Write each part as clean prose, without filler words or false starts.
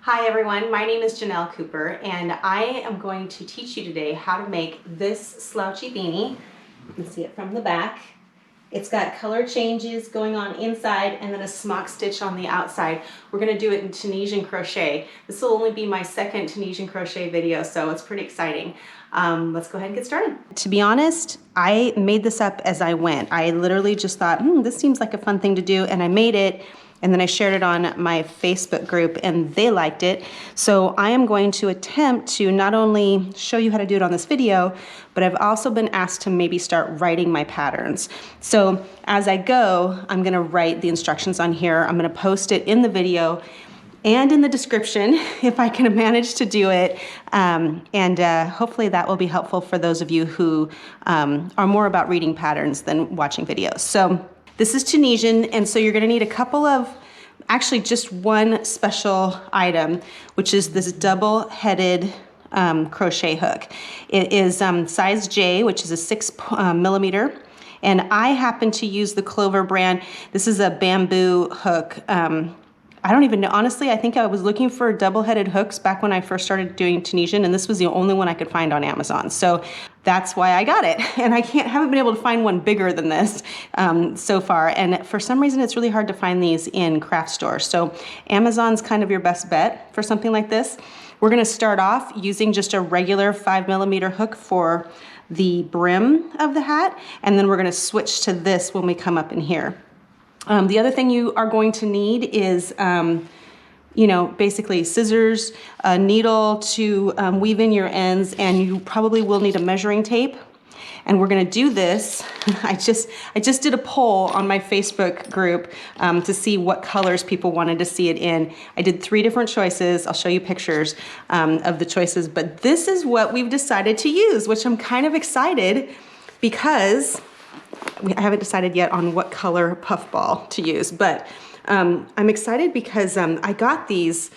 Hi everyone, my name is Ginell Cooper and I am going to teach you today how to make this slouchy beanie. You can see it from the back. It's got color changes going on inside and then a smock stitch on the outside. We're going to do it in Tunisian crochet. This will only be my second Tunisian crochet video, so it's pretty exciting. Let's go ahead and get started. To be honest, I made this up as I went. I literally just thought, this seems like a fun thing to do, and I made it. And then I shared it on my Facebook group and they liked it. So I am going to attempt to not only show you how to do it on this video, but I've also been asked to maybe start writing my patterns. So as I go, I'm gonna write the instructions on here. I'm gonna post it in the video and in the description if I can manage to do it. Hopefully that will be helpful for those of you who are more about reading patterns than watching videos. So this is Tunisian, and so you're gonna need a couple of, actually just one special item, which is this double-headed crochet hook. It is size J, which is a 6 millimeter, and I happen to use the Clover brand. This is a bamboo hook. I don't even know, honestly, I think I was looking for double-headed hooks back when I first started doing Tunisian, and this was the only one I could find on Amazon. So that's why I got it. And I haven't been able to find one bigger than this so far. And for some reason, it's really hard to find these in craft stores. So Amazon's kind of your best bet for something like this. We're gonna start off using just a regular 5 millimeter hook for the brim of the hat. And then we're gonna switch to this when we come up in here. The other thing you are going to need is, basically scissors, a needle to weave in your ends, and you probably will need a measuring tape. And we're gonna do this. I just did a poll on my Facebook group to see what colors people wanted to see it in. I did 3 different choices. I'll show you pictures of the choices, but this is what we've decided to use, which I'm kind of excited because I haven't decided yet on what color puffball to use, but I'm excited because I got these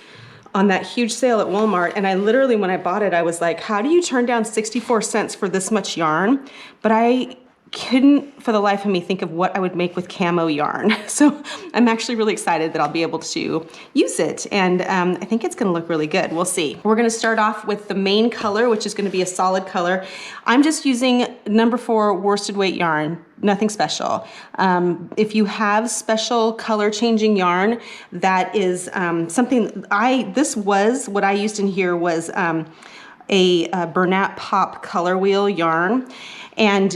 on that huge sale at Walmart, and I literally, when I bought it, I was like, how do you turn down 64 cents for this much yarn? But I couldn't for the life of me think of what I would make with camo yarn. So I'm actually really excited that I'll be able to use it, and I think it's gonna look really good. We'll see. We're gonna start off with the main color, which is gonna be a solid color. I'm just using number 4 worsted weight yarn, nothing special. If you have special color changing yarn, that is something, this was, what I used in here was a Bernat Pop color wheel yarn. And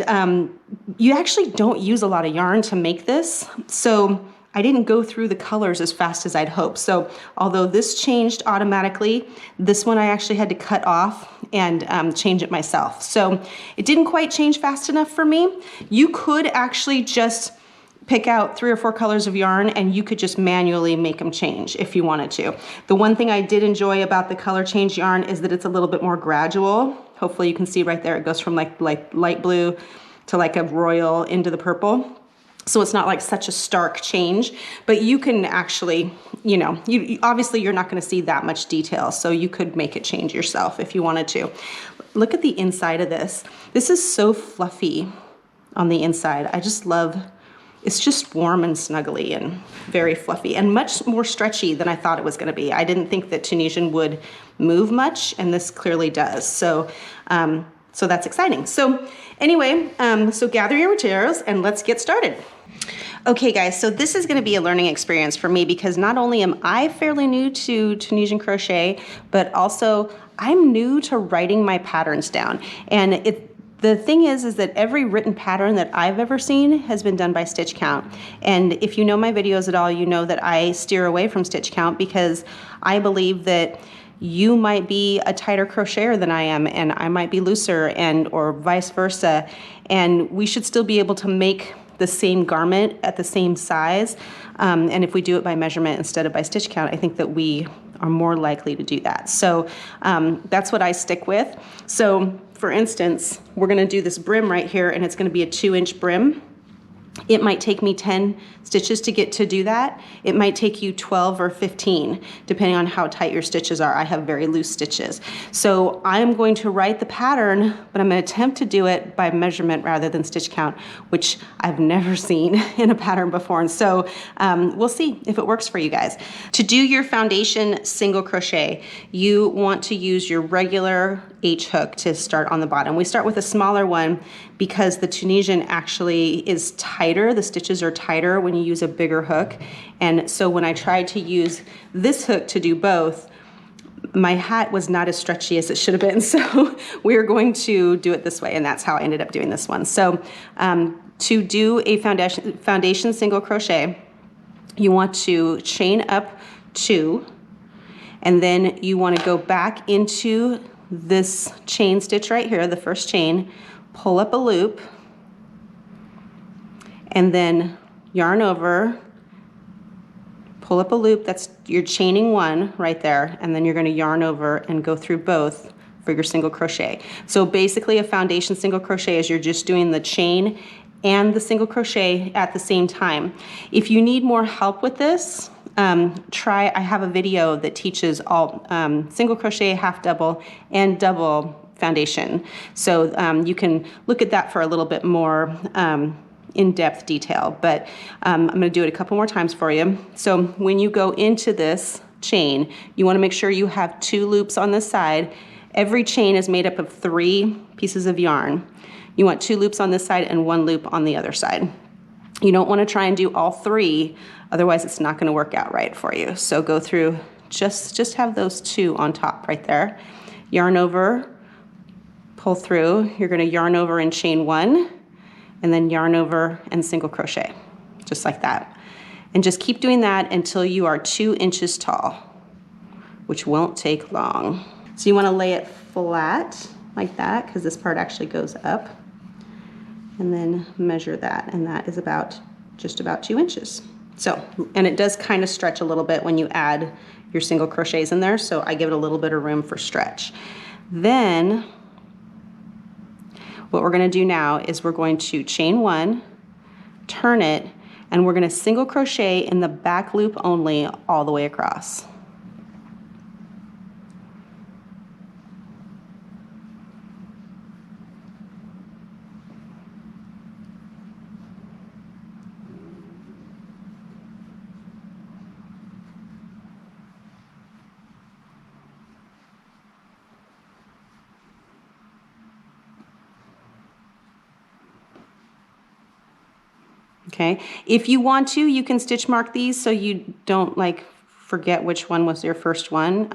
you actually don't use a lot of yarn to make this, so I didn't go through the colors as fast as I'd hoped. So although this changed automatically, this one I actually had to cut off and change it myself. So it didn't quite change fast enough for me. You could actually just pick out 3 or 4 colors of yarn and you could just manually make them change if you wanted to. The one thing I did enjoy about the color change yarn is that it's a little bit more gradual. Hopefully you can see right there, it goes from like light blue to like a royal into the purple. So it's not like such a stark change, but you can actually, obviously you're not gonna see that much detail, so you could make it change yourself if you wanted to. Look at the inside of this. This is so fluffy on the inside. I just love, it's just warm and snuggly and very fluffy and much more stretchy than I thought it was gonna be. I didn't think that Tunisian would move much, and this clearly does. So, so that's exciting. So anyway, so gather your materials and let's get started. Okay guys, so this is gonna be a learning experience for me because not only am I fairly new to Tunisian crochet, but also I'm new to writing my patterns down. And the thing is that every written pattern that I've ever seen has been done by stitch count. And if you know my videos at all, you know that I steer away from stitch count because I believe that you might be a tighter crocheter than I am, and I might be looser, or vice versa. And we should still be able to make the same garment at the same size. And if we do it by measurement instead of by stitch count, I think that we are more likely to do that. So that's what I stick with. So for instance, we're gonna do this brim right here, and it's gonna be a 2-inch brim. It might take me 10 stitches to get to do that. It might take you 12 or 15, depending on how tight your stitches are. I have very loose stitches. So I'm going to write the pattern, but I'm going to attempt to do it by measurement rather than stitch count, which I've never seen in a pattern before. And so we'll see if it works for you guys. To do your foundation single crochet, you want to use your regular H hook to start on the bottom. We start with a smaller one because the Tunisian actually is tighter. The stitches are tighter when you use a bigger hook. And so when I tried to use this hook to do both, my hat was not as stretchy as it should have been. So we're going to do it this way, and that's how I ended up doing this one. So to do a foundation single crochet, you want to chain up 2, and then you want to go back into this chain stitch right here, the first chain, pull up a loop, and then yarn over, pull up a loop. That's you're chaining 1 right there, and then you're going to yarn over and go through both for your single crochet. So basically a foundation single crochet is you're just doing the chain and the single crochet at the same time. If you need more help with this, I have a video that teaches all single crochet, half double, and double foundation. So you can look at that for a little bit more in-depth detail, but I'm going to do it a couple more times for you. So when you go into this chain, you want to make sure you have 2 loops on this side. Every chain is made up of 3 pieces of yarn. You want 2 loops on this side and 1 loop on the other side. You don't want to try and do all 3, otherwise it's not going to work out right for you. So go through, just have those 2 on top right there. Yarn over, pull through. You're going to yarn over and chain 1, and then yarn over and single crochet, just like that. And just keep doing that until you are 2 inches tall, which won't take long. So you want to lay it flat like that, because this part actually goes up, and then measure that, and that is just about 2 inches. So, and it does kind of stretch a little bit when you add your single crochets in there, so I give it a little bit of room for stretch. Then what we're going to do now is we're going to chain 1, turn it, and we're going to single crochet in the back loop only all the way across. Okay, if you want to, you can stitch mark these so you don't like forget which one was your first one,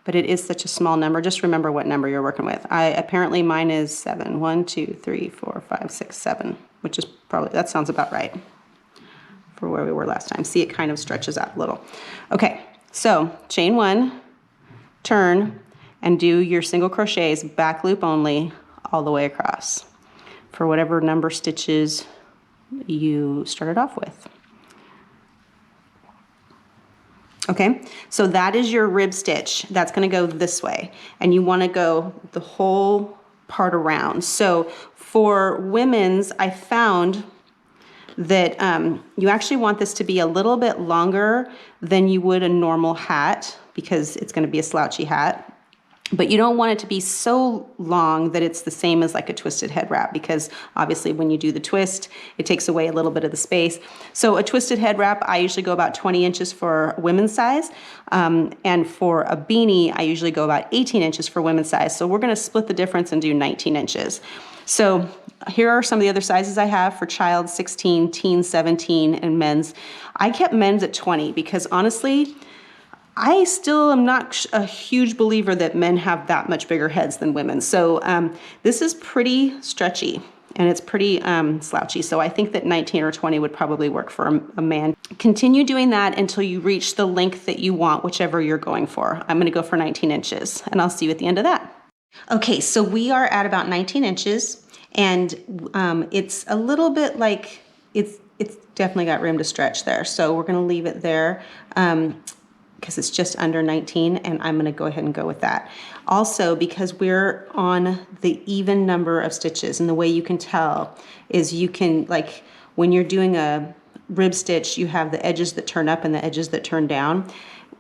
but it is such a small number. Just remember what number you're working with. Apparently mine is 7. 1, 2, 3, 4, 5, 6, 7, which is probably, that sounds about right for where we were last time. See, it kind of stretches out a little. Okay, so chain 1, turn, and do your single crochets back loop only all the way across for whatever number stitches you started off with. Okay, so that is your rib stitch. That's going to go this way, and you want to go the whole part around. So for women's, I found that you actually want this to be a little bit longer than you would a normal hat, because it's going to be a slouchy hat. But you don't want it to be so long that it's the same as like a twisted head wrap, because obviously when you do the twist, it takes away a little bit of the space. So a twisted head wrap, I usually go about 20 inches for women's size. And for a beanie, I usually go about 18 inches for women's size. So we're going to split the difference and do 19 inches. So here are some of the other sizes I have for child: 16, teen 17, and men's. I kept men's at 20 because honestly, I still am not a huge believer that men have that much bigger heads than women. So this is pretty stretchy and it's pretty slouchy. So I think that 19 or 20 would probably work for a man. Continue doing that until you reach the length that you want, whichever you're going for. I'm gonna go for 19 inches and I'll see you at the end of that. Okay, so we are at about 19 inches and it's a little bit like, it's definitely got room to stretch there. So we're gonna leave it there. Because it's just under 19, and I'm gonna go ahead and go with that. Also, because we're on the even number of stitches, and the way you can tell is you can, like, when you're doing a rib stitch, you have the edges that turn up and the edges that turn down.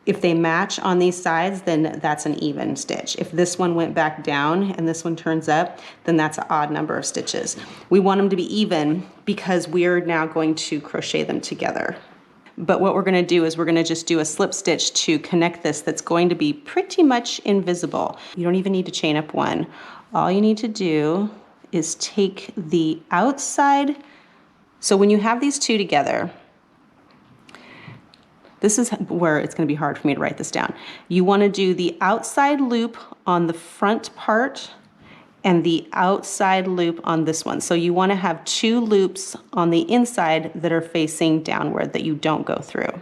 If they match on these sides, then that's an even stitch. If this one went back down and this one turns up, then that's an odd number of stitches. We want them to be even because we're now going to crochet them together. But what we're gonna do is we're gonna just do a slip stitch to connect this that's going to be pretty much invisible. You don't even need to chain up one. All you need to do is take the outside. So when you have these two together, this is where it's going to be hard for me to write this down. You want to do the outside loop on the front part and the outside loop on this one. So you want to have two loops on the inside that are facing downward that you don't go through.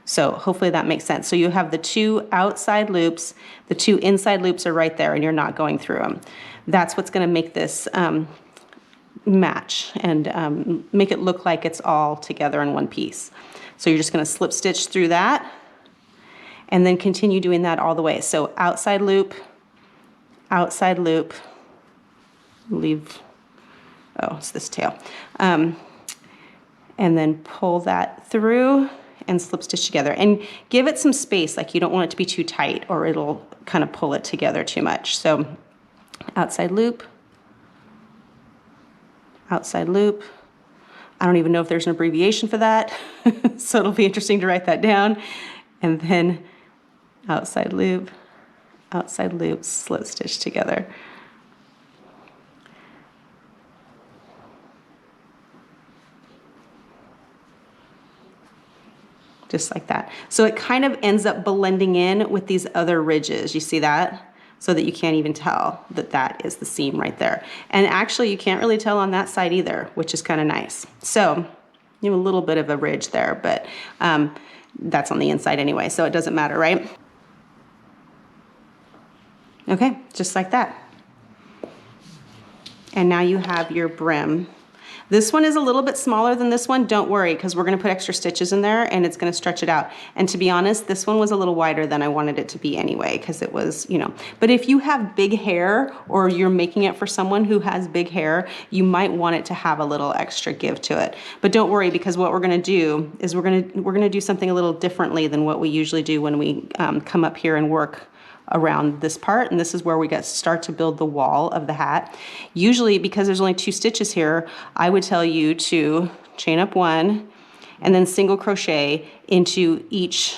So hopefully that makes sense. So you have the two outside loops, the two inside loops are right there and you're not going through them. That's what's going to make this match and make it look like it's all together in one piece. So you're just going to slip stitch through that and then continue doing that all the way. So outside loop, leave, oh, it's this tail. And then pull that through and slip stitch together and give it some space. Like you don't want it to be too tight or it'll kind of pull it together too much. So outside loop, outside loop. I don't even know if there's an abbreviation for that, so it'll be interesting to write that down. And then outside loop, slip stitch together. Just like that. So it kind of ends up blending in with these other ridges. You see that? So that you can't even tell that that is the seam right there. And actually you can't really tell on that side either, which is kind of nice. So you have a little bit of a ridge there, but that's on the inside anyway, so it doesn't matter, right? Okay, just like that. And now you have your brim. This one is a little bit smaller than this one. Don't worry, because we're going to put extra stitches in there and it's going to stretch it out. And to be honest, this one was a little wider than I wanted it to be anyway, because it was, you know. But if you have big hair or you're making it for someone who has big hair, you might want it to have a little extra give to it. But don't worry, because what we're going to do is we're going to do something a little differently than what we usually do when we come up here and work around this part, and this is where we start to build the wall of the hat. Usually, because there's only 2 stitches here, I would tell you to chain up 1 and then single crochet into each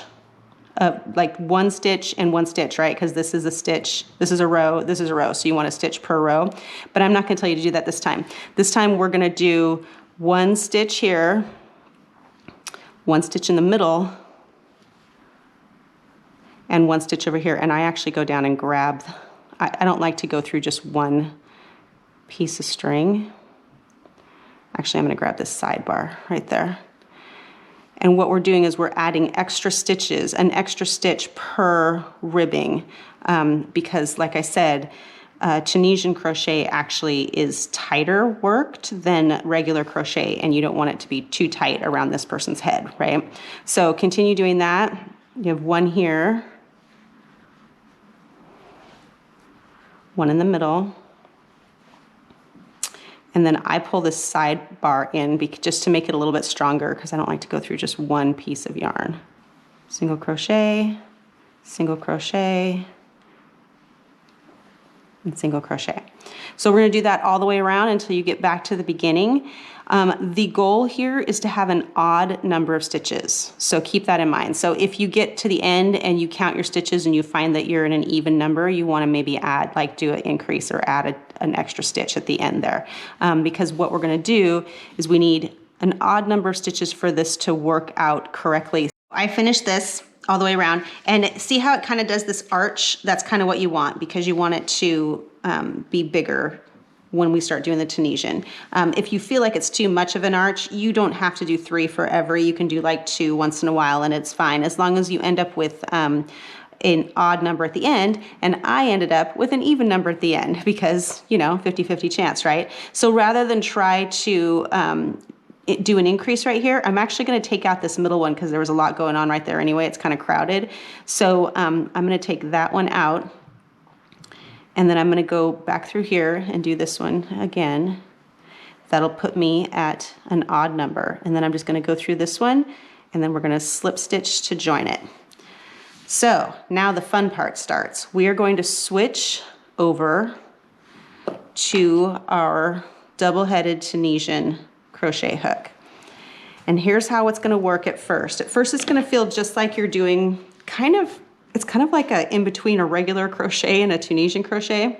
like 1 stitch and 1 stitch, right? Because this is a stitch, this is a row, this is a row, so you want a stitch per row. But I'm not going to tell you to do that this time. This time we're going to do 1 stitch here, 1 stitch in the middle, and 1 stitch over here. And I actually go down and grab, I don't like to go through just 1 piece of string. Actually, I'm going to grab this sidebar right there. And what we're doing is we're adding extra stitches, an extra stitch per ribbing, because like I said, Tunisian crochet actually is tighter worked than regular crochet, and you don't want it to be too tight around this person's head, right? So continue doing that. You have 1 here, 1 in the middle, and then I pull this sidebar in just to make it a little bit stronger, because I don't like to go through just 1 piece of yarn. Single crochet, and single crochet. So we're going to do that all the way around until you get back to the beginning. The goal here is to have an odd number of stitches, so keep that in mind. So if you get to the end and you count your stitches and you find that you're in an even number, you want to maybe add, like do an increase or add an extra stitch at the end there, because what we're going to do is we need an odd number of stitches for this to work out correctly. I finished this all the way around, and see how it kind of does this arch? That's kind of what you want, because you want it to be bigger when we start doing the Tunisian. If you feel like it's too much of an arch, you don't have to do 3 forever. You can do like 2 once in a while and it's fine, as long as you end up with an odd number at the end. And I ended up with an even number at the end because, you know, 50-50 chance, right? So rather than try to do an increase right here, I'm actually going to take out this middle one because there was a lot going on right there anyway. It's kind of crowded. So I'm going to take that one out. And then I'm going to go back through here and do this one again. That'll put me at an odd number. And then I'm just gonna go through this one, and then we're gonna slip stitch to join it. So now the fun part starts. We are going to switch over to our double-headed Tunisian crochet hook. And here's how it's gonna work at first. At first it's gonna feel just like you're doing it's kind of like in between a regular crochet and a Tunisian crochet.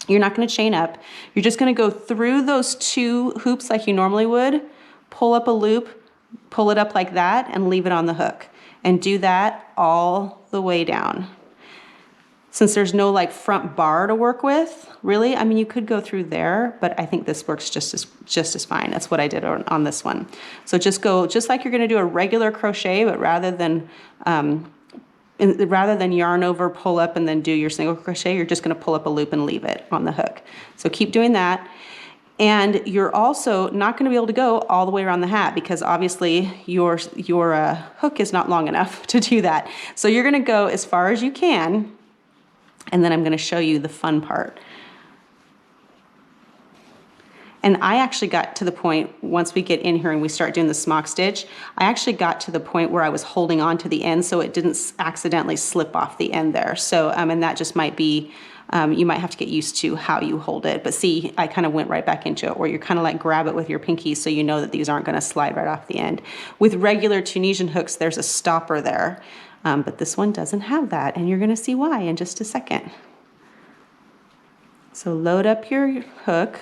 You're not gonna chain up. You're just gonna go through those 2 hoops like you normally would, pull up a loop, pull it up like that, and leave it on the hook. And do that all the way down. Since there's no like front bar to work with, really, I mean, you could go through there, but I think this works just as fine. That's what I did on this one. So just go, just like you're gonna do a regular crochet, but rather than yarn over, pull up, and then do your single crochet, you're just gonna pull up a loop and leave it on the hook. So keep doing that. And you're also not gonna be able to go all the way around the hat because obviously your hook is not long enough to do that. So you're gonna go as far as you can, and then I'm gonna show you the fun part. And I actually got to the point, once we get in here and we start doing the smock stitch, I actually got to the point where I was holding on to the end so it didn't accidentally slip off the end there. So, and that just might be, you might have to get used to how you hold it. But see, I kind of went right back into it where you kind of like grab it with your pinky so you know that these aren't gonna slide right off the end. With regular Tunisian hooks, there's a stopper there, but this one doesn't have that, and you're gonna see why in just a second. So load up your hook.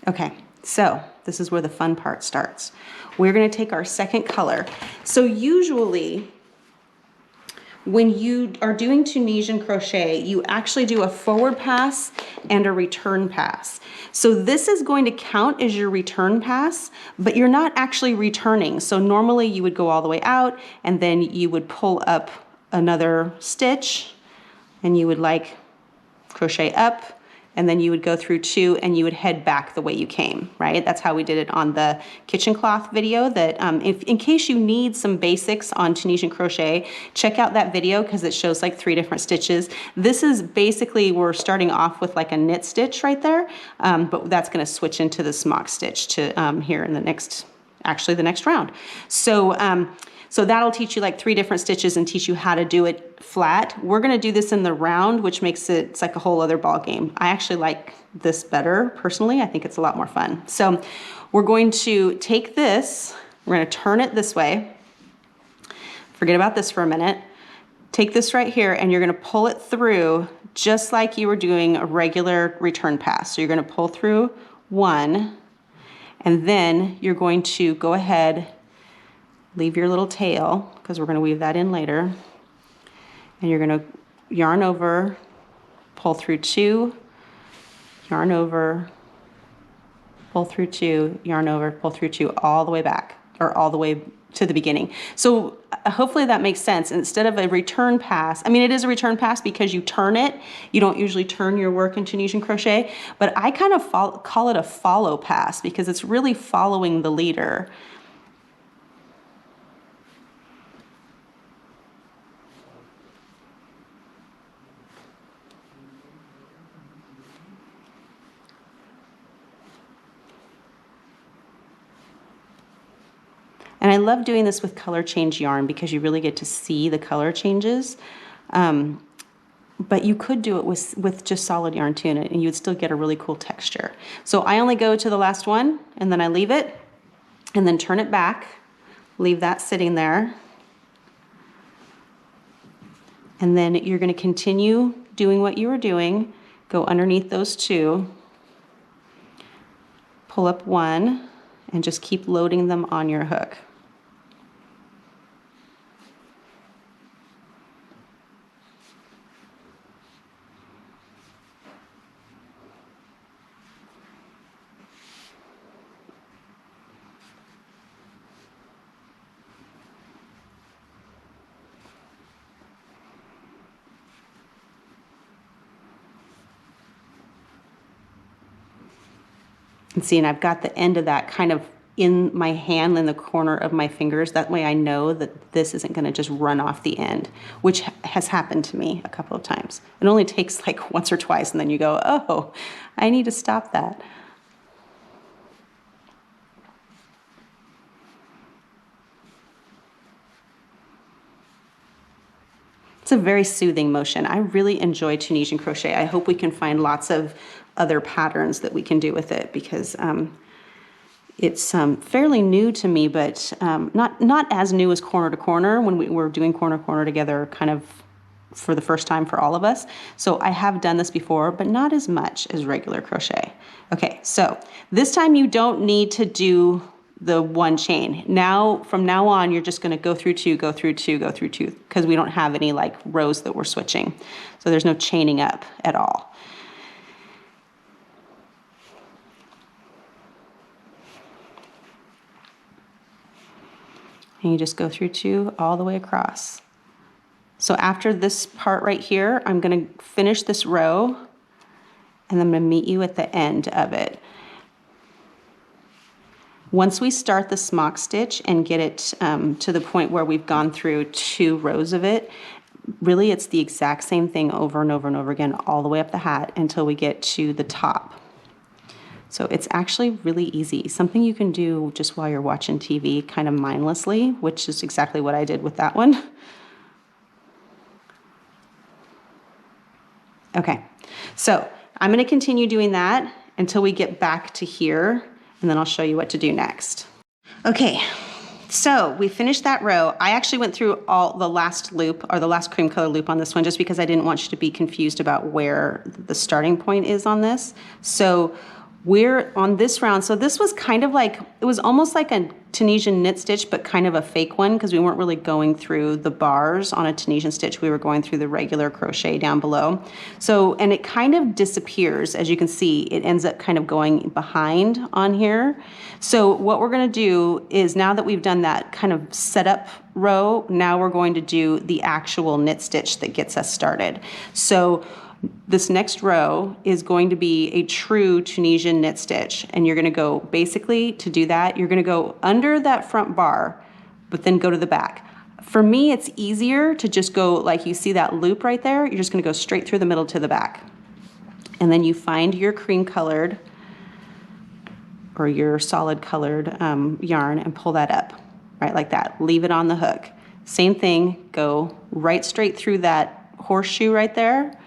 Okay, so this is where the fun part starts. We're gonna take our second color. So usually, when you are doing Tunisian crochet, you actually do a forward pass and a return pass. So this is going to count as your return pass, but you're not actually returning. So normally you would go all the way out, and then you would pull up another stitch, and you would like crochet up, and then you would go through 2 and you would head back the way you came, right? That's how we did it on the kitchen cloth video. That in case you need some basics on Tunisian crochet, check out that video because it shows like 3 different stitches. This is basically, we're starting off with like a knit stitch right there, but that's gonna switch into the smock stitch to here in the next round. So that'll teach you like 3 different stitches and teach you how to do it flat. We're gonna do this in the round, which makes it's like a whole other ball game. I actually like this better personally. I think it's a lot more fun. So we're going to take this, we're gonna turn it this way. Forget about this for a minute. Take this right here and you're gonna pull it through just like you were doing a regular return pass. So you're gonna pull through 1, and then you're going to go ahead, leave your little tail, because we're going to weave that in later. And you're going to yarn over, pull through 2, yarn over, pull through 2, yarn over, pull through 2, all the way back, or all the way to the beginning. So hopefully that makes sense. Instead of a return pass, I mean, it is a return pass because you turn it. You don't usually turn your work in Tunisian crochet, but I kind of call it a follow pass because it's really following the leader. And I love doing this with color change yarn because you really get to see the color changes. But you could do it with just solid yarn too, and you would still get a really cool texture. So I only go to the last one, and then I leave it, and then turn it back, leave that sitting there. And then you're gonna continue doing what you were doing, go underneath those 2, pull up 1, and just keep loading them on your hook. And see, and I've got the end of that kind of in my hand, in the corner of my fingers. That way I know that this isn't gonna just run off the end, which has happened to me a couple of times. It only takes like once or twice and then you go, oh, I need to stop that. It's a very soothing motion. I really enjoy Tunisian crochet. I hope we can find lots of other patterns that we can do with it, because it's fairly new to me, but not as new as corner to corner when we were doing corner to corner together kind of for the first time for all of us. So I have done this before, but not as much as regular crochet. Okay, so this time you don't need to do the one chain. Now, from now on, you're just gonna go through two, go through two, go through two, because we don't have any like rows that we're switching. So there's no chaining up at all. And you just go through two all the way across. So after this part right here, I'm gonna finish this row and I'm gonna meet you at the end of it. Once we start the smock stitch and get it to the point where we've gone through 2 rows of it, really it's the exact same thing over and over and over again all the way up the hat until we get to the top. So it's actually really easy. Something you can do just while you're watching TV kind of mindlessly, which is exactly what I did with that one. Okay, so I'm gonna continue doing that until we get back to here, and then I'll show you what to do next. Okay, so we finished that row. I actually went through all the last loop, or the last cream color loop on this one, just because I didn't want you to be confused about where the starting point is on this. So we're on this round. So this was kind of like, it was almost like a Tunisian knit stitch, but kind of a fake one, because we weren't really going through the bars on a Tunisian stitch. We were going through the regular crochet down below. So, and it kind of disappears. As you can see, it ends up kind of going behind on here. So what we're gonna do is, now that we've done that kind of setup row, now we're going to do the actual knit stitch that gets us started. So this next row is going to be a true Tunisian knit stitch, and you're gonna go, basically to do that, you're gonna go under that front bar, but then go to the back. For me, it's easier to just go, like you see that loop right there, you're just gonna go straight through the middle to the back. And then you find your cream colored or your solid colored yarn and pull that up, right, like that. Leave it on the hook. Same thing, go right straight through that horseshoe right there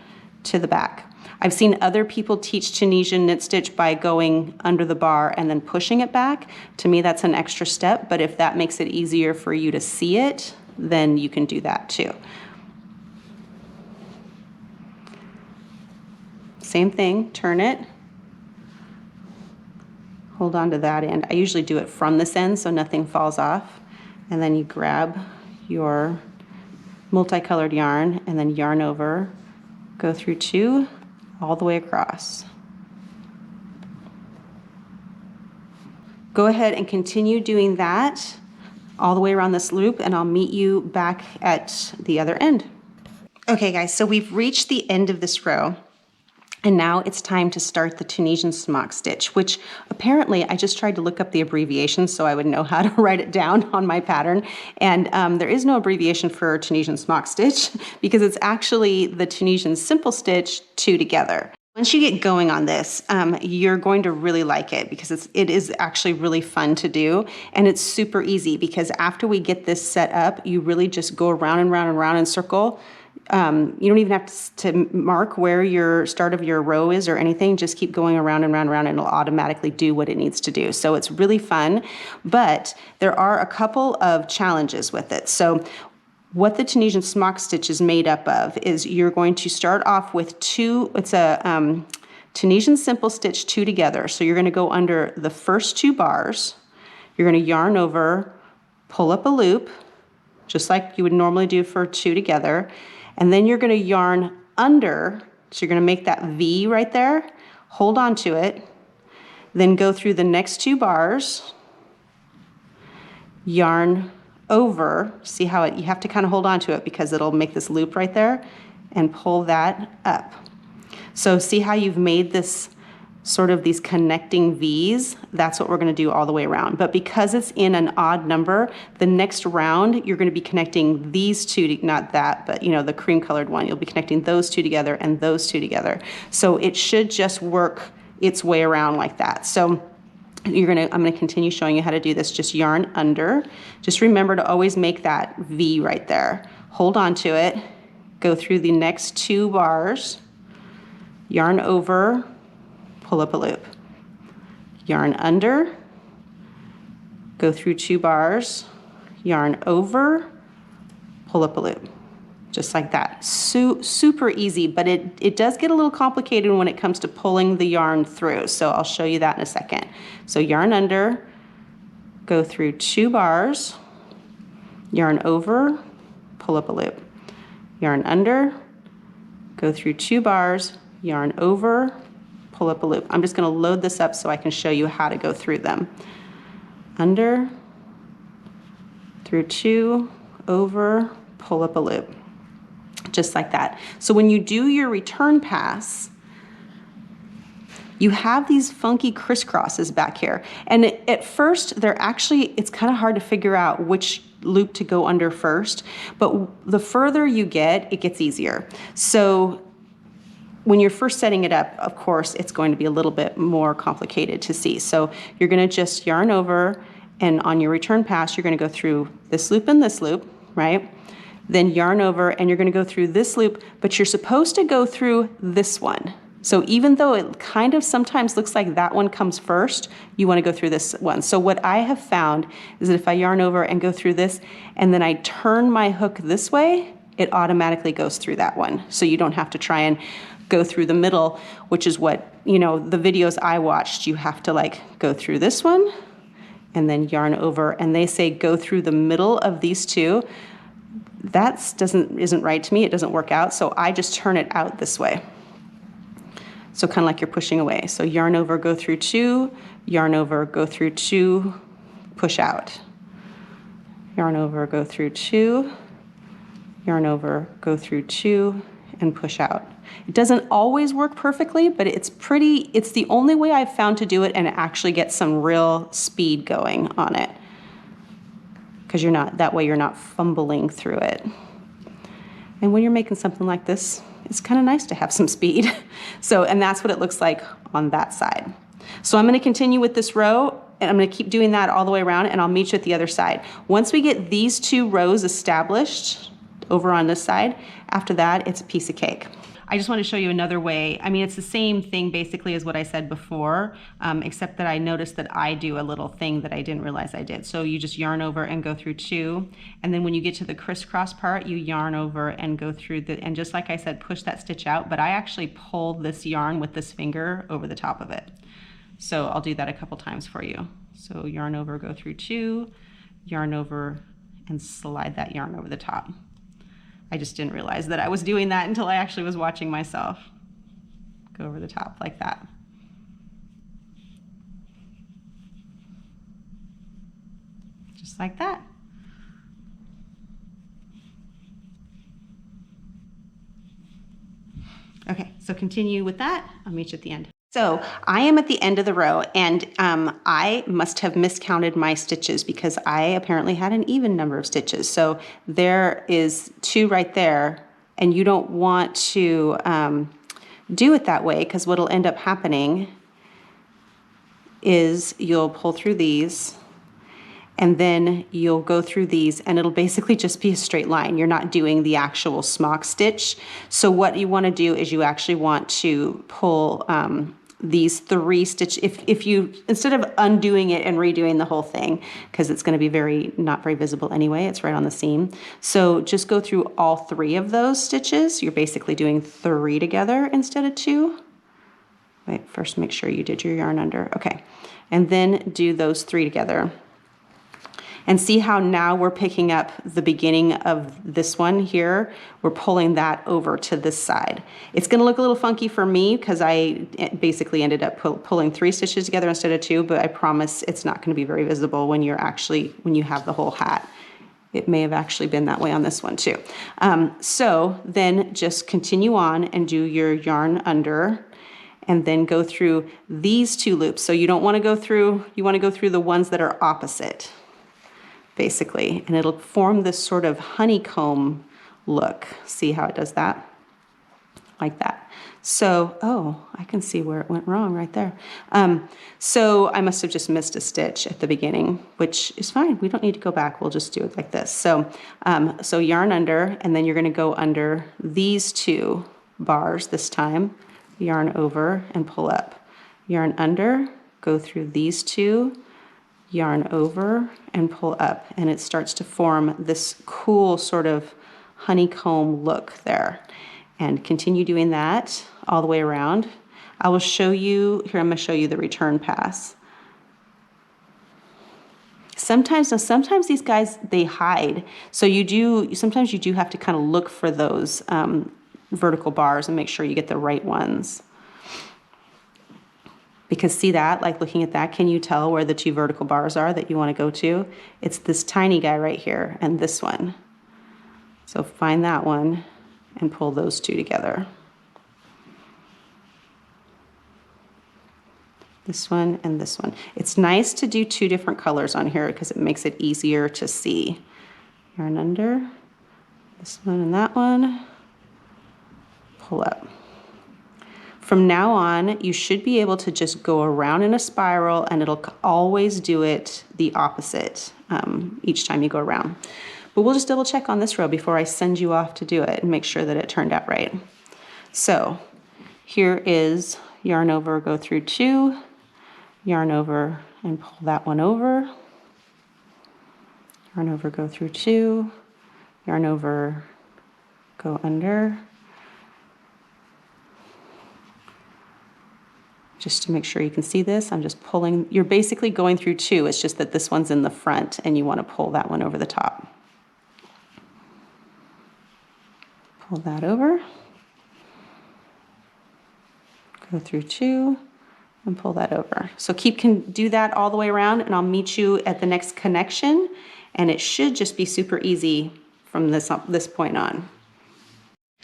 to the back. I've seen other people teach Tunisian knit stitch by going under the bar and then pushing it back. To me, that's an extra step, but if that makes it easier for you to see it, then you can do that too. Same thing, turn it, hold on to that end. I usually do it from this end so nothing falls off, and then you grab your multicolored yarn and then yarn over, go through 2 all the way across. Go ahead and continue doing that all the way around this loop, and I'll meet you back at the other end. Okay guys, so we've reached the end of this row, and now it's time to start the Tunisian Smock stitch, which apparently I just tried to look up the abbreviation so I would know how to write it down on my pattern. And there is no abbreviation for Tunisian Smock stitch because it's actually the Tunisian simple stitch 2 together. Once you get going on this, you're going to really like it because it is actually really fun to do, and it's super easy because after we get this set up, you really just go around and round and round in circle. You don't even have to mark where your start of your row is or anything. Just keep going around and round and round, and it'll automatically do what it needs to do. So it's really fun, but there are a couple of challenges with it. So what the Tunisian Smock stitch is made up of is you're going to start off with 2, it's a Tunisian simple stitch 2 together. So you're gonna go under the first 2 bars, you're gonna yarn over, pull up a loop, just like you would normally do for 2 together. And then you're gonna yarn under, so you're gonna make that V right there, hold on to it, then go through the next 2 bars, yarn over, see how you have to kind of hold on to it because it'll make this loop right there, and pull that up. So see how you've made this sort of these connecting V's, that's what we're going to do all the way around. But because it's in an odd number, the next round you're going to be connecting these two, not that, but you know, the cream colored one, you'll be connecting those two together and those two together. So it should just work its way around like that. So I'm gonna continue showing you how to do this. Just yarn under. Just remember to always make that V right there. Hold on to it, go through the next 2 bars, yarn over, pull up a loop. Yarn under, go through 2 bars, yarn over, pull up a loop. Just like that. Super easy, but it does get a little complicated when it comes to pulling the yarn through. So I'll show you that in a second. So yarn under, go through 2 bars, yarn over, pull up a loop. Yarn under, go through 2 bars, yarn over, pull up a loop. I'm just going to load this up so I can show you how to go through them. Under, through 2, over, pull up a loop. Just like that. So when you do your return pass, you have these funky crisscrosses back here. And at first, it's kind of hard to figure out which loop to go under first, but the further you get, it gets easier. So when you're first setting it up, of course, it's going to be a little bit more complicated to see. So you're going to just yarn over, and on your return pass, you're going to go through this loop and this loop, right? Then yarn over, and you're going to go through this loop, but you're supposed to go through this one. So even though it kind of sometimes looks like that one comes first, you want to go through this one. So what I have found is that if I yarn over and go through this, and then I turn my hook this way, it automatically goes through that one. So you don't have to try and go through the middle, which is what, you know, the videos I watched, you have to like go through this one and then yarn over, and they say go through the middle of these two. That isn't right to me. It doesn't work out. So I just turn it out this way. So kind of like you're pushing away. So yarn over, go through 2, yarn over, go through 2, push out. Yarn over, go through 2, yarn over, go through 2, and push out. It doesn't always work perfectly, but it's the only way I've found to do it and actually get some real speed going on it. Because that way you're not fumbling through it. And when you're making something like this, it's kind of nice to have some speed. And that's what it looks like on that side. So I'm going to continue with this row, and I'm going to keep doing that all the way around, and I'll meet you at the other side. Once we get these 2 rows established over on this side, after that, it's a piece of cake. I just want to show you another way. I mean, it's the same thing basically as what I said before, except that I noticed that I do a little thing that I didn't realize I did. So you just yarn over and go through 2, and then when you get to the crisscross part, you yarn over and go through and just like I said, push that stitch out, but I actually pull this yarn with this finger over the top of it. So I'll do that a couple times for you. So yarn over, go through 2, yarn over, and slide that yarn over the top. I just didn't realize that I was doing that until I actually was watching myself. Go over the top like that. Just like that. Okay, so continue with that. I'll meet you at the end. So I am at the end of the row, and I must have miscounted my stitches because I apparently had an even number of stitches. So there is 2 right there, and you don't want to do it that way, because what'll end up happening is you'll pull through these, and then you'll go through these, and it'll basically just be a straight line. You're not doing the actual smock stitch. So what you want to do is you actually want to pull these 3 stitches. If you, instead of undoing it and redoing the whole thing, because it's going to be not very visible anyway, it's right on the seam. So just go through all 3 of those stitches. You're basically doing 3 together instead of 2. Wait, first make sure you did your yarn under. Okay, and then do those 3 together. And see how now we're picking up the beginning of this one here. We're pulling that over to this side. It's gonna look a little funky for me because I basically ended up pulling 3 stitches together instead of 2, but I promise it's not gonna be very visible when you have the whole hat. It may have actually been that way on this one too. So then just continue on and do your yarn under, and then go through these 2 loops. So you don't want to go through, you want to go through the ones that are opposite, basically, and it'll form this sort of honeycomb look. See how it does that? Like that. So, oh, I can see where it went wrong right there. So I must have just missed a stitch at the beginning, which is fine. We don't need to go back. We'll just do it like this. So, so yarn under, and then you're going to go under these 2 bars this time. Yarn over and pull up. Yarn under, go through these 2, yarn over and pull up, and it starts to form this cool sort of honeycomb look there. And continue doing that all the way around. I will show you, here I'm going to show you the return pass. Sometimes these guys, they hide. So sometimes you do have to kind of look for those vertical bars and make sure you get the right ones. Because see that, like looking at that, can you tell where the 2 vertical bars are that you want to go to? It's this tiny guy right here and this one. So find that one and pull those 2 together. This one and this one. It's nice to do 2 different colors on here because it makes it easier to see. Yarn under, this one and that one, pull up. From now on, you should be able to just go around in a spiral, and it'll always do it the opposite each time you go around. But we'll just double check on this row before I send you off to do it and make sure that it turned out right. So here is yarn over, go through 2, yarn over and pull that one over, yarn over, go through 2, yarn over, go under, just to make sure you can see this. I'm just pulling, you're basically going through 2, it's just that this one's in the front and you want to pull that one over the top. Pull that over, go through 2, and pull that over. So do that all the way around, and I'll meet you at the next connection, and it should just be super easy from this point on.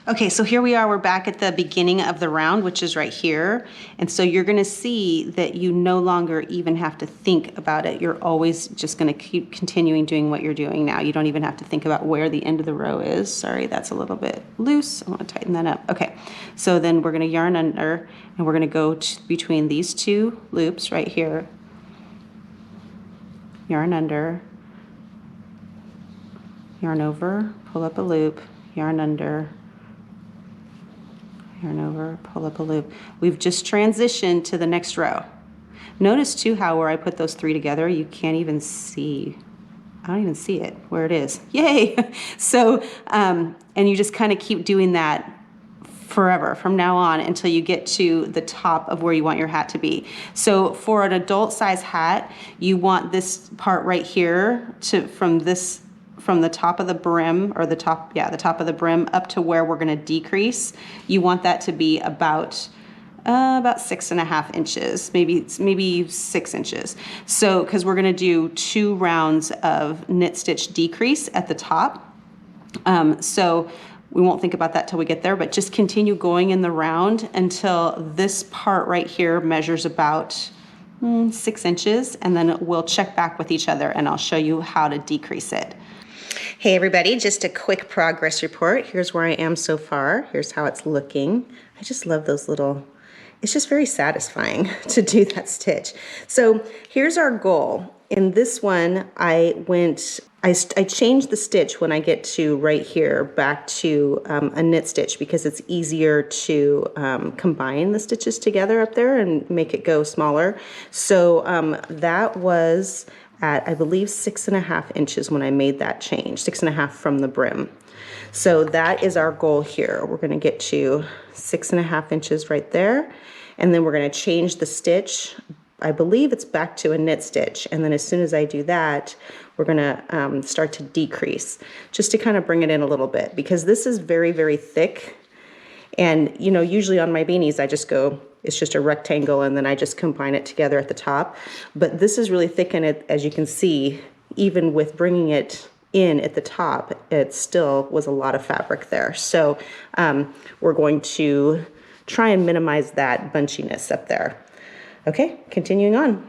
Okay, so here we are, we're back at the beginning of the round, which is right here. And so you're gonna see that you no longer even have to think about it. You're always just gonna keep continuing doing what you're doing now. You don't even have to think about where the end of the row is. Sorry, that's a little bit loose. I wanna tighten that up. Okay, so then we're gonna yarn under, and we're gonna go between these 2 loops right here. Yarn under, yarn over, pull up a loop, yarn under, yarn over, pull up a loop. We've just transitioned to the next row. Notice too how where I put those 3 together, you can't even see, I don't even see it where it is. Yay! So, and you just kind of keep doing that forever from now on until you get to the top of where you want your hat to be. So for an adult size hat, you want this part right here from the top of the brim, or the top of the brim up to where we're gonna decrease. You want that to be about 6.5 inches, maybe 6 inches. So, because we're gonna do 2 rounds of knit stitch decrease at the top. So we won't think about that till we get there, but just continue going in the round until this part right here measures about 6 inches, and then we'll check back with each other and I'll show you how to decrease it. Hey everybody, just a quick progress report. Here's where I am so far. Here's how it's looking. I just love those little, it's just very satisfying to do that stitch. So here's our goal. In this one, I changed the stitch when I get to right here back to a knit stitch because it's easier to combine the stitches together up there and make it go smaller. So that was at, I believe, 6.5 inches when I made that change, 6.5 from the brim. So that is our goal here. We're gonna get to 6.5 inches right there, and then we're gonna change the stitch. I believe it's back to a knit stitch, and then as soon as I do that, we're gonna start to decrease, just to kind of bring it in a little bit, because this is very, very thick. And you know, usually on my beanies, I just go, it's just a rectangle and then I just combine it together at the top. But this is really thick, and it, as you can see, even with bringing it in at the top, it still was a lot of fabric there. So we're going to try and minimize that bunchiness up there. Okay, continuing on.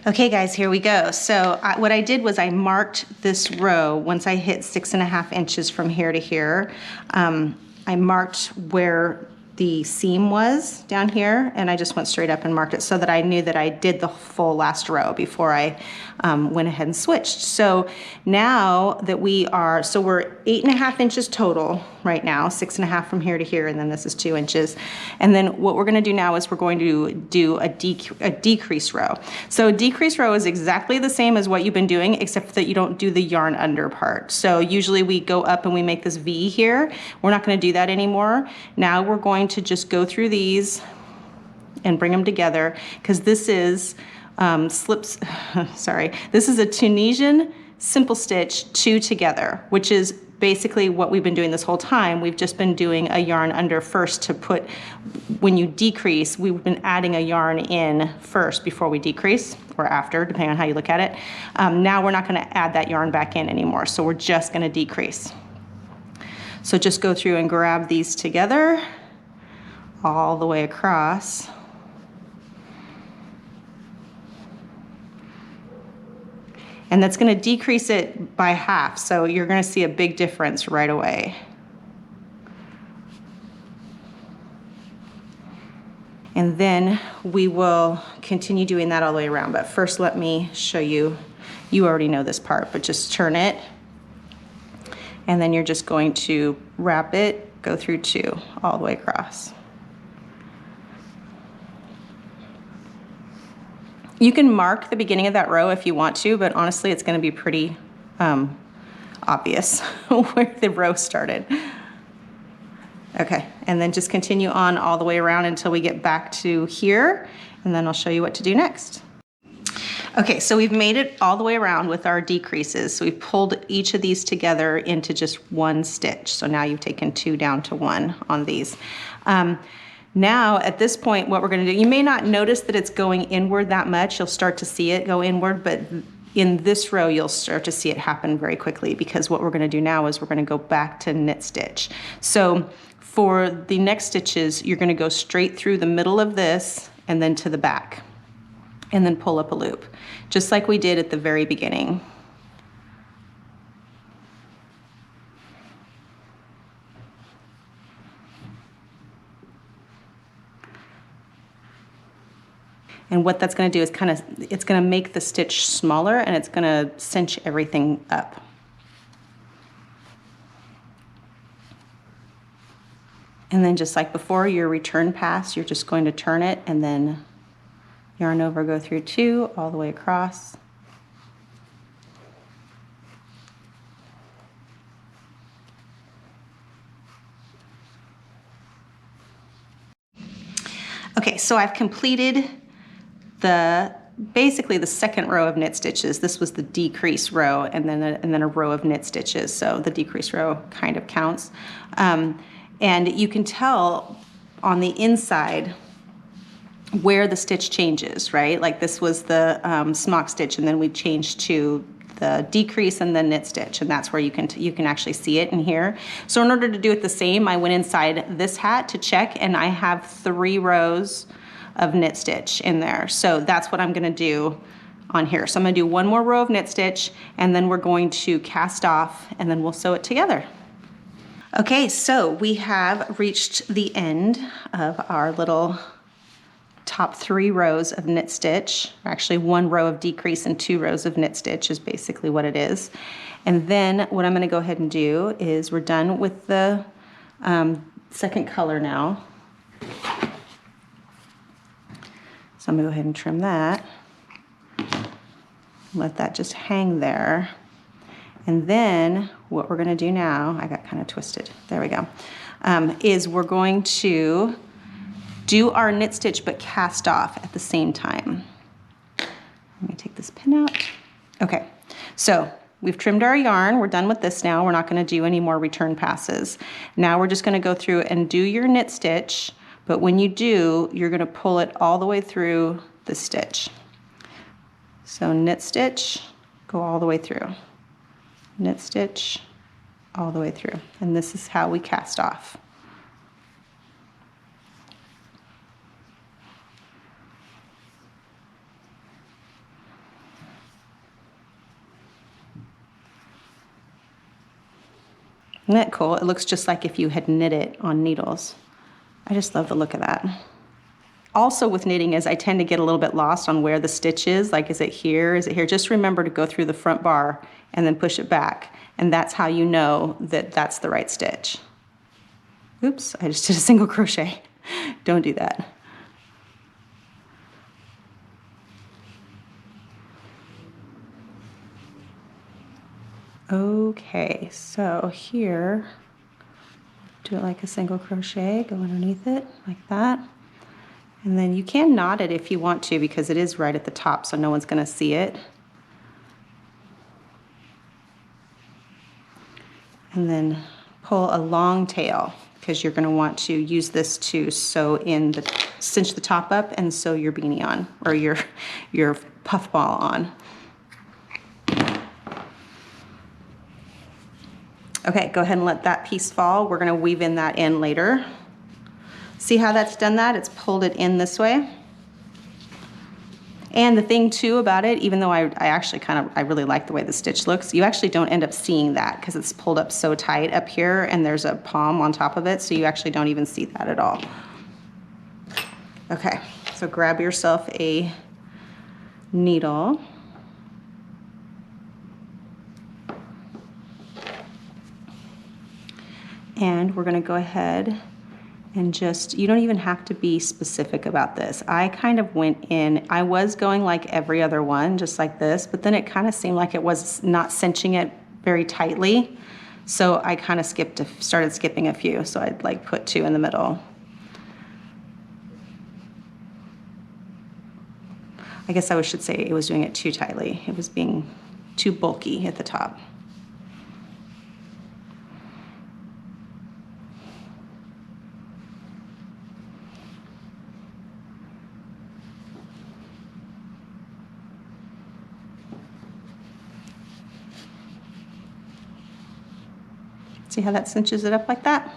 Okay guys, here we go. So what I did was I marked this row once I hit 6.5 inches from here to here. I marked where the seam was down here, and I just went straight up and marked it so that I knew that I did the full last row before I went ahead and switched. So now that we're 8.5 inches total right now, 6.5 from here to here, and then this is 2 inches. And then what we're gonna do now is we're going to do a decrease row. So a decrease row is exactly the same as what you've been doing, except that you don't do the yarn under part. So usually we go up and we make this V here. We're not gonna do that anymore. Now we're going to just go through these and bring them together, because this is this is a Tunisian simple stitch 2 together, which is basically what we've been doing this whole time. We've just been doing a yarn under first to put, when you decrease, we've been adding a yarn in first before we decrease, or after, depending on how you look at it. Now we're not gonna add that yarn back in anymore, so we're just gonna decrease. So just go through and grab these together all the way across. And that's gonna decrease it by half, so you're gonna see a big difference right away. And then we will continue doing that all the way around, but first let me show you, you already know this part, but just turn it, and then you're just going to wrap it, go through 2, all the way across. You can mark the beginning of that row if you want to, but honestly, it's gonna be pretty obvious where the row started. Okay, and then just continue on all the way around until we get back to here, and then I'll show you what to do next. Okay, so we've made it all the way around with our decreases. So we've pulled each of these together into just 1 stitch. So now you've taken 2 down to 1 on these. Now, at this point, what we're gonna do, you may not notice that it's going inward that much. You'll start to see it go inward, but in this row, you'll start to see it happen very quickly, because what we're gonna do now is we're gonna go back to knit stitch. So for the next stitches, you're gonna go straight through the middle of this and then to the back, and then pull up a loop, just like we did at the very beginning. And what that's gonna do is it's gonna make the stitch smaller, and it's gonna cinch everything up. And then just like before, your return pass, you're just going to turn it and then yarn over, go through 2, all the way across. Okay, so I've completed basically the second row of knit stitches. This was the decrease row, and then a row of knit stitches. So the decrease row kind of counts. And you can tell on the inside where the stitch changes, right? Like this was the smock stitch, and then we changed to the decrease and then knit stitch, and that's where you can actually see it in here. So in order to do it the same, I went inside this hat to check, and I have 3 rows of knit stitch in there. So that's what I'm gonna do on here. So I'm gonna do 1 more row of knit stitch, and then we're going to cast off, and then we'll sew it together. Okay, so we have reached the end of our little top 3 rows of knit stitch, actually 1 row of decrease and 2 rows of knit stitch is basically what it is. And then what I'm going to go ahead and do is we're done with the second color now. So I'm going to go ahead and trim that. Let that just hang there. And then what we're going to do now, I got kind of twisted, there we go, is we're going to do our knit stitch but cast off at the same time. Let me take this pin out. Okay, so we've trimmed our yarn. We're done with this now. We're not going to do any more return passes. Now we're just going to go through and do your knit stitch, but when you do, you're going to pull it all the way through the stitch. So knit stitch, go all the way through. Knit stitch, all the way through. And this is how we cast off. Isn't that cool? It looks just like if you had knit it on needles. I just love the look of that. Also with knitting is I tend to get a little bit lost on where the stitch is. Like, is it here? Is it here? Just remember to go through the front bar and then push it back. And that's how you know that that's the right stitch. Oops, I just did a single crochet. Don't do that. Okay, so here, do it like a single crochet, go underneath it like that. And then you can knot it if you want to because it is right at the top so no one's gonna see it. And then pull a long tail because you're gonna want to use this to sew in the, cinch the top up and sew your beanie on or your puff ball on. Okay, go ahead and let that piece fall. We're gonna weave in that in later. See how that's done that? It's pulled it in this way. And the thing too about it, even though I actually I really like the way the stitch looks, you actually don't end up seeing that because it's pulled up so tight up here and there's a palm on top of it, so you actually don't even see that at all. Okay, so grab yourself a needle. And we're gonna go ahead and just, you don't even have to be specific about this. I kind of went in, I was going like every other one, just like this, but then it kind of seemed like it was not cinching it very tightly. So I kind of started skipping a few. So I'd like put 2 in the middle. I guess I should say it was doing it too tightly. It was being too bulky at the top. See how that cinches it up like that?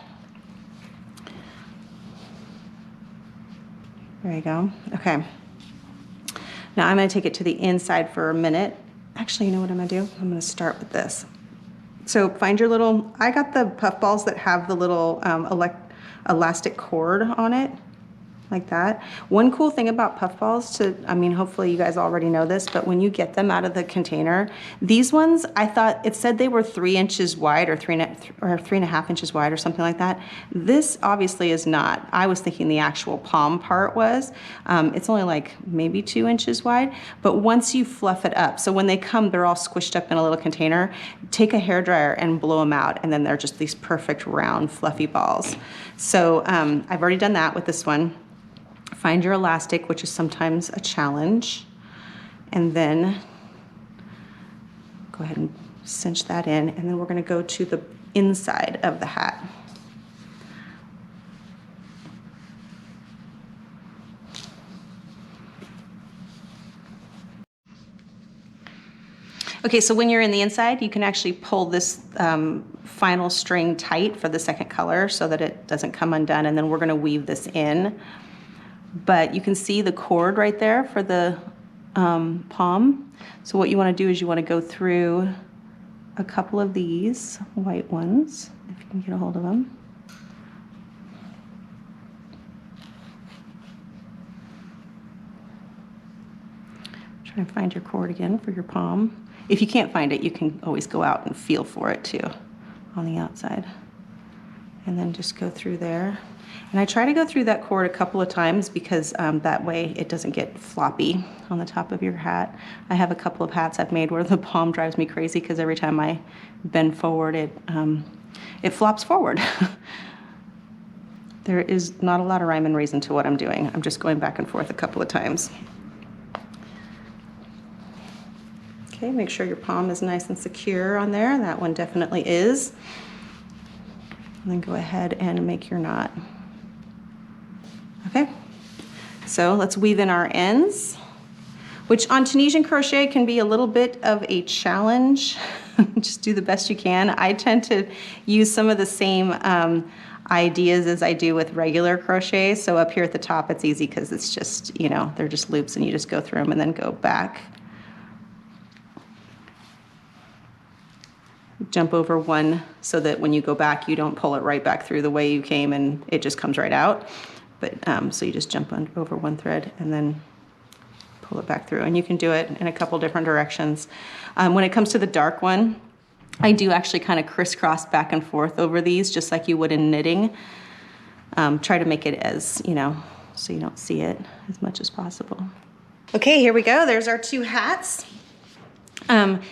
There you go. Okay. Now I'm going to take it to the inside for a minute. Actually, you know what I'm going to do? I'm going to start with this. So find your little, I got the puff balls that have the little elastic cord on it, like that. One cool thing about puff balls, I mean, hopefully you guys already know this, but when you get them out of the container, these ones, I thought it said they were 3 inches wide or 3.5 inches wide or something like that. This obviously is not. I was thinking the actual palm part was. It's only like maybe 2 inches wide, but once you fluff it up, so when they come, they're all squished up in a little container, take a hairdryer and blow them out, and then they're just these perfect round fluffy balls. So I've already done that with this one. Find your elastic, which is sometimes a challenge, and then go ahead and cinch that in, and then we're going to go to the inside of the hat. Okay, so when you're in the inside, you can actually pull this final string tight for the second color so that it doesn't come undone, and then we're going to weave this in. But you can see the cord right there for the palm. So what you want to do is you want to go through a couple of these white ones, if you can get a hold of them. Try to find your cord again for your palm. If you can't find it, you can always go out and feel for it too on the outside. And then just go through there. And I try to go through that cord a couple of times because that way it doesn't get floppy on the top of your hat. I have a couple of hats I've made where the palm drives me crazy because every time I bend forward, it flops forward. There is not a lot of rhyme and reason to what I'm doing. I'm just going back and forth a couple of times. Okay, make sure your palm is nice and secure on there. That one definitely is. And then go ahead and make your knot. Okay, so let's weave in our ends, which on Tunisian crochet can be a little bit of a challenge. Just do the best you can. I tend to use some of the same ideas as I do with regular crochet. So up here at the top, it's easy because it's just, you know, they're just loops and you just go through them and then go back. Jump over one so that when you go back, you don't pull it right back through the way you came and it just comes right out. But so you just jump over one thread and then pull it back through. And you can do it in a couple different directions. When it comes to the dark one, I do actually kind of crisscross back and forth over these just like you would in knitting. Try to make it as, you know, so you don't see it as much as possible. Okay, here we go. There's our two hats.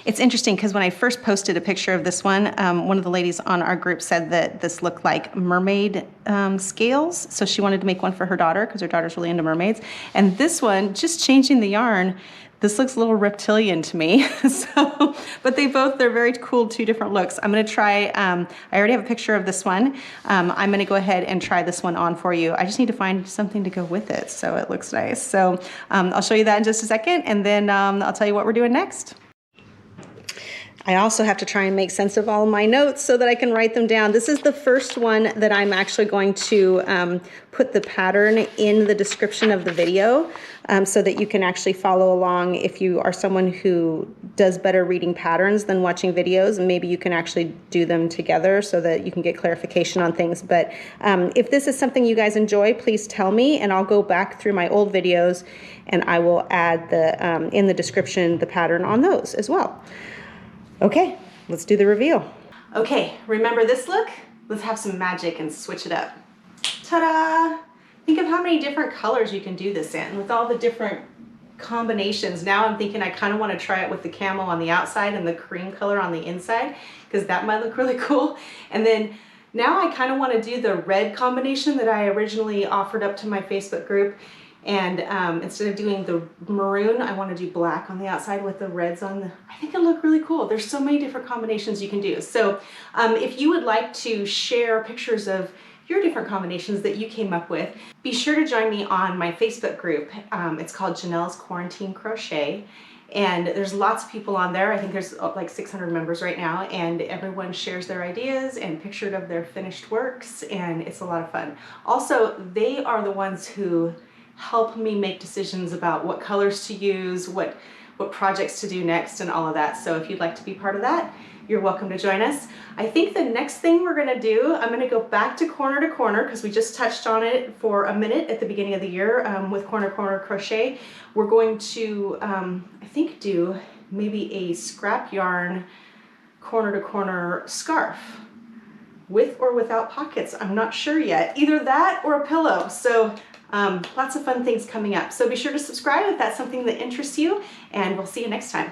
It's interesting because when I first posted a picture of this one of the ladies on our group said that this looked like mermaid scales. So she wanted to make one for her daughter because her daughter's really into mermaids. And this one, just changing the yarn, this looks a little reptilian to me. So, but they're very cool, two different looks. I'm gonna try, I already have a picture of this one. I'm gonna go ahead and try this one on for you. I just need to find something to go with it so it looks nice. So I'll show you that in just a second and then I'll tell you what we're doing next. I also have to try and make sense of all my notes so that I can write them down. This is the first one that I'm actually going to put the pattern in the description of the video so that you can actually follow along if you are someone who does better reading patterns than watching videos, and maybe you can actually do them together so that you can get clarification on things. But if this is something you guys enjoy, please tell me and I'll go back through my old videos and I will add the in the description the pattern on those as well. Okay, let's do the reveal. Okay, remember this look? Let's have some magic and switch it up. Ta-da! Think of how many different colors you can do this in with all the different combinations. Now I'm thinking I kind of want to try it with the camel on the outside and the cream color on the inside because that might look really cool. And then now I kind of want to do the red combination that I originally offered up to my Facebook group. And instead of doing the maroon, I want to do black on the outside with the reds on the, I think it'll look really cool. There's so many different combinations you can do. So if you would like to share pictures of your different combinations that you came up with, be sure to join me on my Facebook group. It's called Ginell's Quarantine Crochet. And there's lots of people on there. I think there's like 600 members right now, and everyone shares their ideas and pictures of their finished works, and it's a lot of fun. Also, they are the ones who help me make decisions about what colors to use, what projects to do next, and all of that. So if you'd like to be part of that, you're welcome to join us. I think the next thing we're gonna do, I'm gonna go back to corner because we just touched on it for a minute at the beginning of the year with corner crochet. We're going to, I think, do maybe a scrap yarn corner to corner scarf with or without pockets. I'm not sure yet. Either that or a pillow. So lots of fun things coming up. So be sure to subscribe if that's something that interests you, and we'll see you next time.